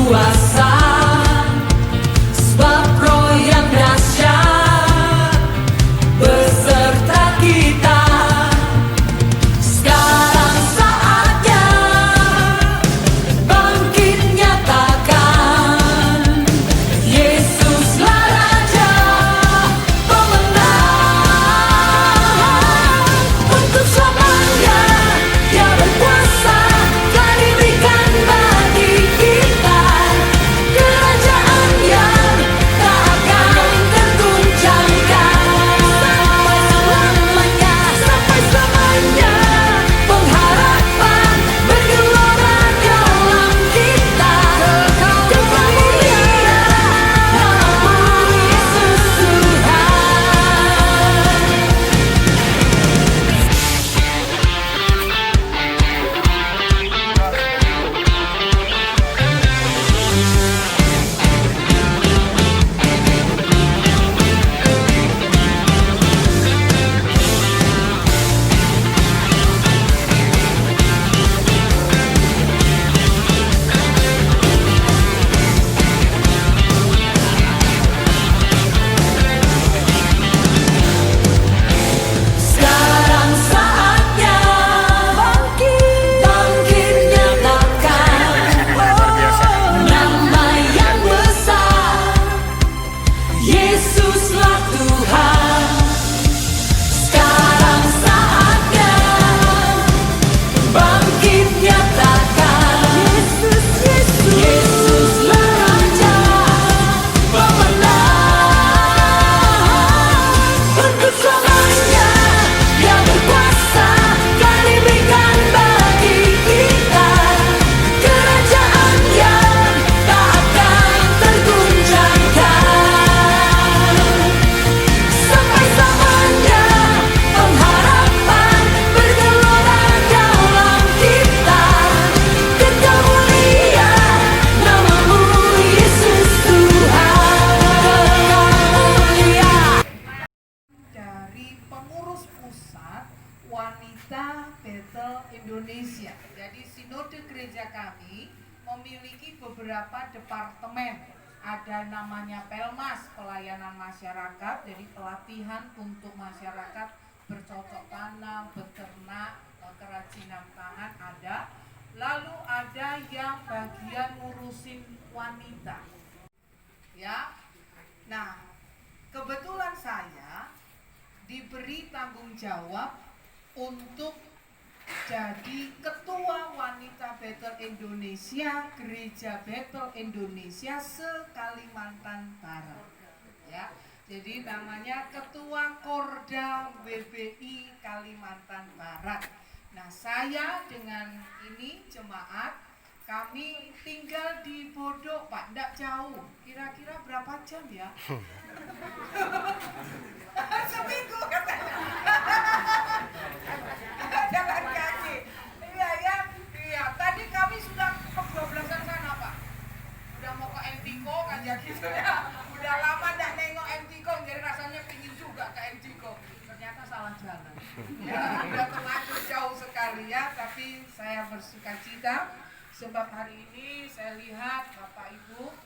berkuasa, sebab Roh yang dahsyat beserta kita. Sekarang saatnya bangkit nyatakan, Yesuslah Raja pemenang. Untuk selamanya Dia berkuasa, telah diberikan bagi kita kerajaan yang tak akan terguncangkan. Sampai selamanya pengharapan bergelora dalam kita. Kemuliaan nama-Mu Yesus Sekarang saatnya bangkit nyatakan, nama yang besar, Yesuslah Tuhan. Sekarang saatnya bangkit nyatakan, Yesuslah Raja pemenang. Untuk selamanya Dia berkuasa, telah diberikan bagi kita kerajaan yang tak akan terguncangkan. Sampai selamanya pengharapan bergelora dalam kita. Kemuliaan nama-Mu Yesus Tuhan. Kemuliaan dari pengurus pusat Wanita Bethel Indonesia. Jadi sinode gereja kami memiliki beberapa departemen. Ada namanya Pelmas, pelayanan masyarakat, jadi pelatihan untuk masyarakat bercocok tanam, beternak, kerajinan tangan ada. Lalu ada yang bagian ngurusin wanita. Ya. Nah, kebetulan saya diberi tanggung jawab untuk jadi ketua Wanita Bethel Indonesia, Gereja Bethel Indonesia se-Kalimantan Barat. Ya, jadi namanya Ketua Korda WBI Kalimantan Barat. Nah, saya dengan ini jemaat, kami tinggal di Bodok, Pak, tidak jauh. Kira-kira berapa jam ya? Seminggu katanya. Jalan kaki. Iya ya. Iya, tadi kami sudah kebablasan sana, Pak. Udah mau ke Entiko ngajak gitu ya. Udah lama nggak nengok Entiko, jadi rasanya pingin juga ke Entiko. Ternyata salah jalan. Ya, udah terlanjur jauh sekali ya, tapi saya bersukacita sebab hari ini saya lihat Bapak Ibu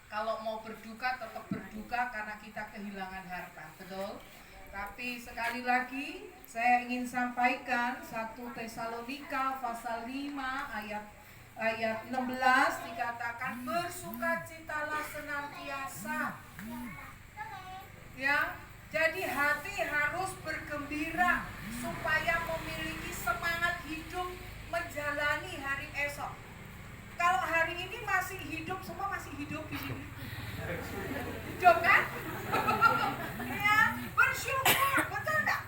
kalau mau berduka tetap berduka karena kita kehilangan harta, betul? Tapi sekali lagi saya ingin sampaikan 1 Tesalonika pasal 5 ayat 16 dikatakan bersukacitalah senantiasa. Ya, jadi hati harus bergembira supaya memiliki semangat hidup menjalani hari esok. Kalau hari ini masih hidup, semua masih hidup di sini. Hidup kan? Ya, bersyukur, betul enggak?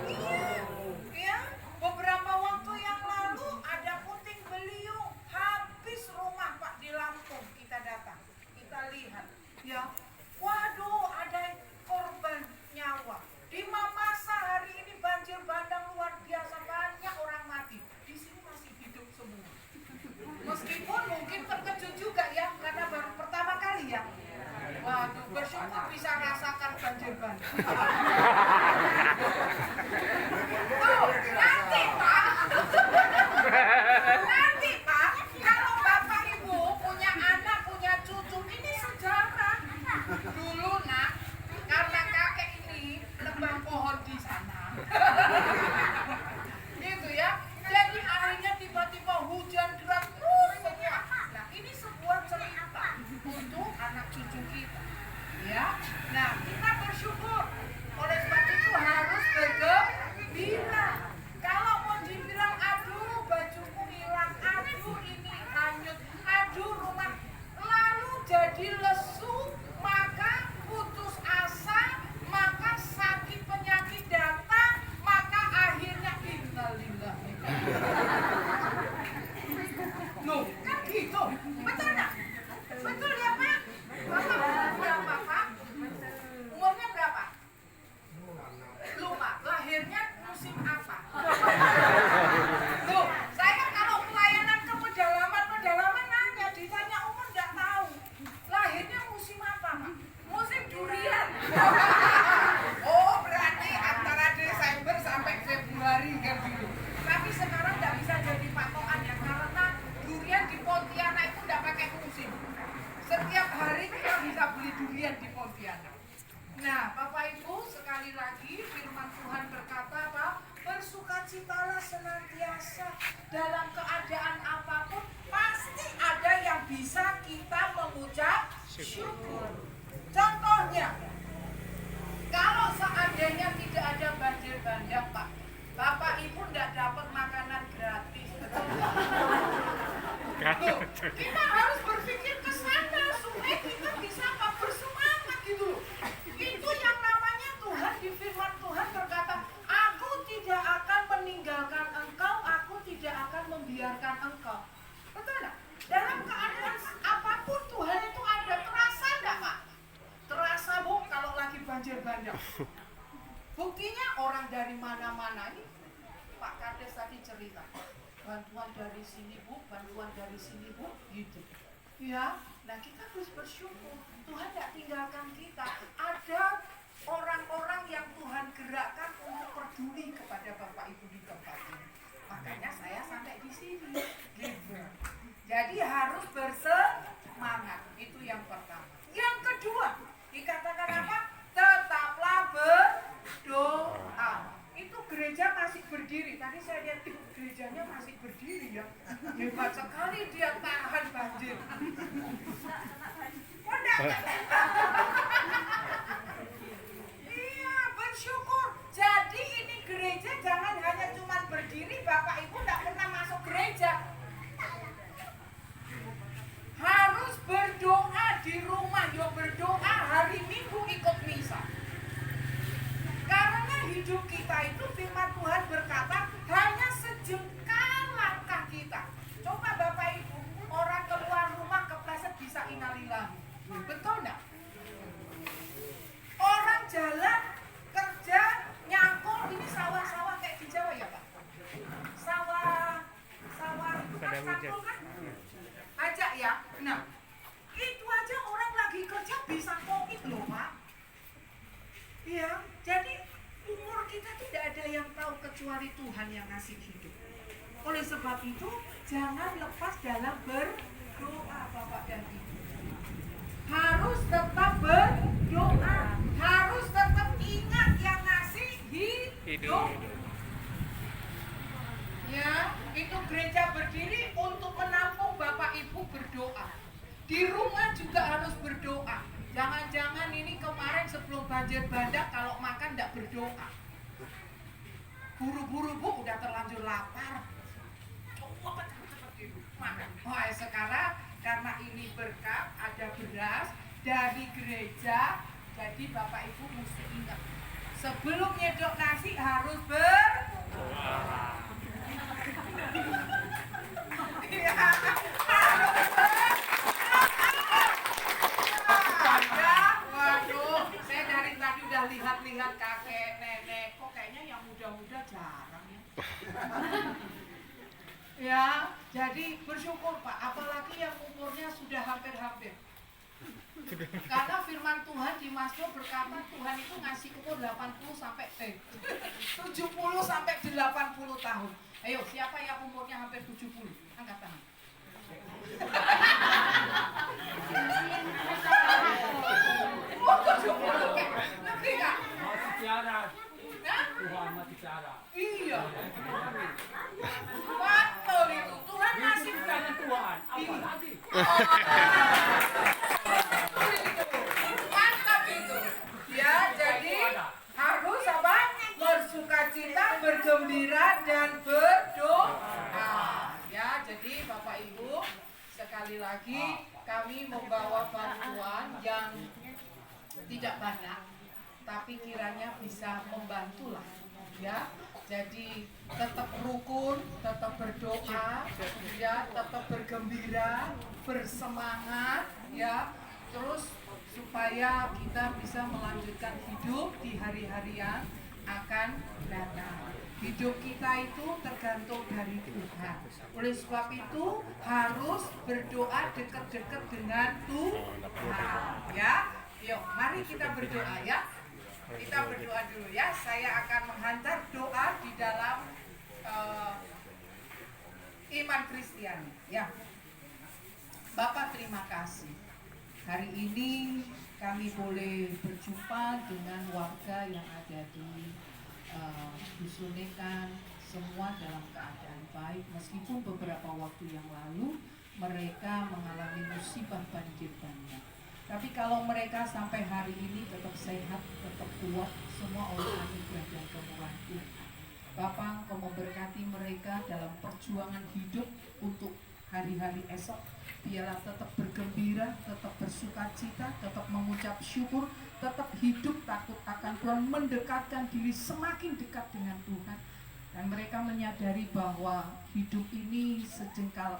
Iya. Ya, beberapa waktu yang lalu ada puting beliung habis rumah Pak di Lampung, kita datang. Kita lihat, ya. Waduh, ada korban nyawa. Di Mamasa hari ini banjir bandang luar biasa, banyak orang mati. Di sini masih hidup semua. Meskipun mungkin terkejut juga ya, karena baru pertama kali ya. Waduh, bersyukur bisa rasakan banjir bandang. Tuh, nanti Pak, kalau Bapak Ibu punya Ya. Nah, kita bersyukur. Oleh sebab itu harus bergembira. Kalau mau dibilang aduh bajuku hilang, aduh ini hanyut, aduh rumah lalu jadi lesu, maka putus asa, maka sakit penyakit datang, maka akhirnya innalillahi. Loh, kan gitu. Betul enggak? Betul ya, Pak? Bapak umur berapa, Pak? Umurnya berapa? Lupa. Lahirnya musim apa? Loh, saya kalau pelayanan ke pedalaman nanya, ditanya umur nggak tahu. Lahirnya musim apa, Pak? Musim durian. Oh, berarti antara Desember sampai Februari kan gitu. Tapi sekarang nggak bisa jadi patokan ya, karena durian di Pontianak itu nggak pakai musim. Setiap hari kita bisa beli durian di Pontianak. Nah, Bapak Ibu, sekali lagi firman Tuhan berkata apa? Bersukacitalah senantiasa dalam keadaan apapun, pasti ada yang bisa kita mengucap syukur. Contohnya, kalau seandainya tidak ada banjir bandang, Pak, Bapak Ibu tidak dapat makanan gratis. Betul? Tuh, kita harus berpikir ke sana supaya kita bisa bersemangat gitu loh. Itu yang namanya Tuhan, di firman Tuhan berkata, aku tidak akan meninggalkan engkau, aku tidak akan membiarkan engkau. Betul nggak? Dalam keadaan apapun Tuhan itu ada. Terasa nggak, Pak? Terasa, Bu, kalau lagi banjir bandang. Buktinya orang dari mana-mana ini, Pak Kades tadi cerita, bantuan dari sini, Bu, bantuan dari sini, Bu, gitu. Ya, nah kita harus bersyukur. Tuhan tidak tinggalkan kita. Ada orang-orang yang Tuhan gerakkan untuk peduli kepada Bapak Ibu di tempat ini. Makanya saya sampai di sini. Gitu. Jadi harus bersemangat. Itu yang pertama. Yang kedua, dikatakan apa? Tetaplah berdoa. Itu gereja masih berdiri. Tadi saya lihat gerejanya masih berdiri ya. Hebat sekali dia tahan banjir. Iya, bersyukur. Jadi ini gereja jangan hanya cuma berdiri, Bapak Ibu tidak pernah masuk gereja. Harus berdoa di rumah, yo berdoa hari Minggu ikut misa. Karena hidup kita itu firman Tuhan berkata hanya sejengkal langkah kita. Coba Bapak Ibu, orang keluar rumah kepleset bisa innalillahi. Betul enggak? Orang jalan kerja nyangkul, ini sawah-sawah kayak di Jawa ya, Pak? Sawah itu kan nyangkul kan? Ajak ya. Nah, itu aja orang lagi kerja bisa COVID loh, Pak. Iya, jadi umur kita tidak ada yang tahu kecuali Tuhan yang ngasih hidup. Oleh sebab itu, jangan lepas dalam berdoa, Bapak dan Ibu. Harus tetap berdoa, harus tetap ingat yang ngasih hidup. Ya, itu gereja berdiri untuk menampung Bapak Ibu berdoa. Di rumah juga harus berdoa. Jangan-jangan ini kemarin sebelum banjir bandang kalau makan tidak berdoa. Buru-buru, Bu, udah terlanjur lapar. Coba cepet-cepet makan. Wah, sekarang karena ini berkat, ada beras dari gereja, jadi Bapak Ibu mesti ingat. Sebelum nyedok nasi harus berdoa. Ya, harus waduh, saya dari tadi udah lihat-lihat kakek, nenek, kok kayaknya yang muda-muda jarang ya. Ya, jadi bersyukur Pak, apalagi yang umurnya sudah hampir-hampir. Karena firman Tuhan di Mazmur berkata Tuhan itu ngasih umur 70 sampai 70 sampai 80 tahun. Ayo, siapa yang umurnya hampir 70? Angkat tangan. Oh, 70 kayak lebih Kak? Masih tiara. Hah? Tuhan masih tiara. Iya. Betul itu. Tuhan masih Tangan Tuhan. Apa lagi? Mantap bergembira dan berdoa. Ya, jadi Bapak Ibu, sekali lagi kami membawa bantuan yang tidak banyak, tapi kiranya bisa membantulah, ya. Jadi tetap rukun, tetap berdoa, ya, tetap bergembira, bersemangat, ya. Terus supaya kita bisa melanjutkan hidup di hari-hari yang akan datang. Hidup kita itu tergantung dari Tuhan. Oleh sebab itu harus berdoa dekat-dekat dengan Tuhan, ya. Yuk, mari kita berdoa, ya. Kita berdoa dulu, ya. Saya akan menghantar doa di dalam iman Kristiani, ya. Bapak, terima kasih. Hari ini kami boleh berjumpa dengan warga yang ada di Dusunekan, semua dalam keadaan baik, meskipun beberapa waktu yang lalu mereka mengalami musibah banjir bandang. Tapi kalau mereka sampai hari ini tetap sehat, tetap kuat, semua oleh anugerah dan kemurahan Tuhan. Bapa, Engkau memberkati mereka dalam perjuangan hidup untuk hari-hari esok. Biarlah tetap bergembira, tetap bersukacita, tetap mengucap syukur, tetap hidup takut akan Tuhan, mendekatkan diri semakin dekat dengan Tuhan. Dan mereka menyadari bahwa hidup ini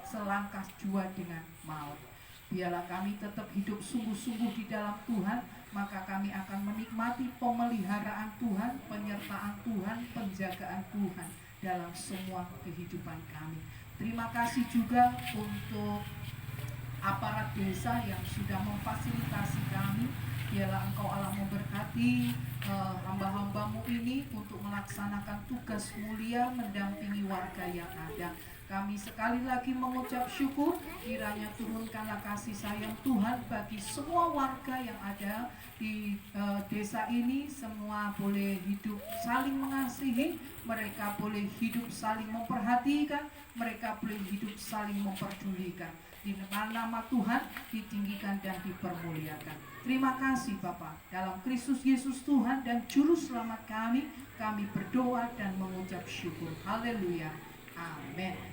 selangkah jua dengan maut. Biarlah kami tetap hidup sungguh-sungguh di dalam Tuhan, maka kami akan menikmati pemeliharaan Tuhan, penyertaan Tuhan, penjagaan Tuhan dalam semua kehidupan kami. Terima kasih juga untuk aparat desa yang sudah memfasilitasi kami. Biarlah Engkau Allah memberkati hamba-hambamu ini untuk melaksanakan tugas mulia mendampingi warga yang ada. Kami sekali lagi mengucap syukur, kiranya turunkanlah kasih sayang Tuhan bagi semua warga yang ada di desa ini. Semua boleh hidup saling mengasihi, mereka boleh hidup saling memperhatikan, mereka boleh hidup saling memperdulikan. Di nama Tuhan ditinggikan dan dipermuliakan. Terima kasih Bapa, dalam Kristus Yesus Tuhan dan Juru Selamat kami berdoa dan mengucap syukur. Haleluya. Amin.